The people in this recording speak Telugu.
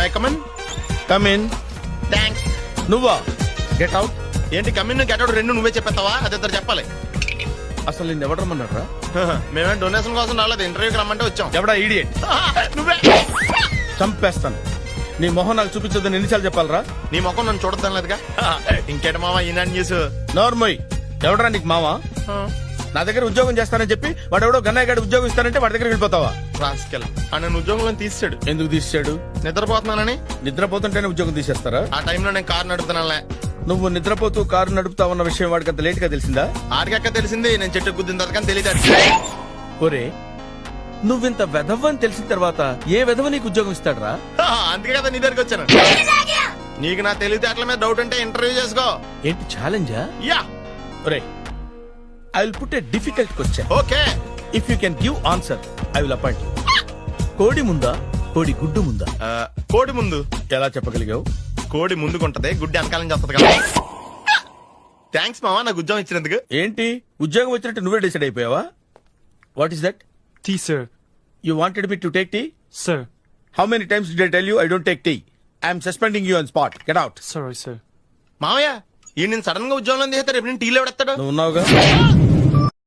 My come on. Come in. Thanks. నువ్వా? Get out. ఏంటి కమిన్ గెట్ అవుట్ రెండు నువ్వే చెప్పేస్తావా? అది ఇద్దరు చెప్పాలి. అసలు నిన్ను ఎవరు రమ్మన్నారా? మేమే డొనేషన్ కోసం రాలేదు, ఇంటర్వ్యూకి రమ్మంటే వచ్చాం. ఎవడా ఈడియట్? నువ్వే. చంపేస్తాను. నీ మొహం నాకు చూపించొద్దని ఎన్నిసార్లు చెప్పాలరా? నీ ముఖం నన్ను చూడద్దాం లేదుగా. ఇంకేట మావా ఈనాడు న్యూస్. నోర్మోయ్. ఎవడరా నీకు మావా? నా దగ్గర ఉద్యోగం చేస్తానని చెప్పి వాడు ఎవడో గన్నయ్య గారి ఉద్యోగం ఇస్తానంటే వాడి దగ్గర వెళ్ళిపోతావా? రాస్కెల్. నన్ను ఉద్యోగంలో తీసాడు. ఎందుకు తీసాడు? నిద్రపోతున్నానని. నిద్రపోతుంటేనే ఉద్యోగం తీసేస్తారా? ఆ టైంలో నేను కారు నడుపుతున్నానులే. నువ్వు నిద్రపోతూ కారు నడుపుతావన్న విషయం వాడికి అంత లేట్ గా తెలిసిందా? ఆడికక్క తెలిసింది, నేను చెట్టు గుద్దిన తర్వాత కానీ తెలియదు. ఒరే, నువ్వింత వెధవని తెలిసిన తర్వాత ఏ వెధవ నీకు ఉద్యోగం ఇస్తాడరా? అందుకే కదా నీ దగ్గరికి వచ్చాను. నీకు నా తెలివితేటల మీద డౌట్ అంటే ఇంటర్వ్యూ చేసుకో. ఏంటి ఛాలెంజా? యా. ఒరే, I will put a difficult question. Okay. If you can give answer I will appoint you. కోడి ముందా, కోడి గుడ్డు ముందా? కోడి ముందు. ఎలా చెప్పగలిగావు? కోడి ముందుకుంటది, గుడ్డి వెనకాలం చేస్తుంది కదా. థ్యాంక్స్ మావా నాకు ఉద్యోగం ఇచ్చినందుకు. ఏంటి ఉద్యోగం వచ్చినట్టు నువ్వే డిసైడ్ అయిపోయావా? What is that? Tea, sir. You wanted me to take tea? Sir. How many times did I tell you I don't take tea? I am suspending you on spot. Get out. Sorry, sir. మావయ్య ఈ నేను సడన్ గా ఉద్యోగంలో తీస్తే రేపు నేను టీలో పెడతాడు. నువ్వు ఉన్నావుగా?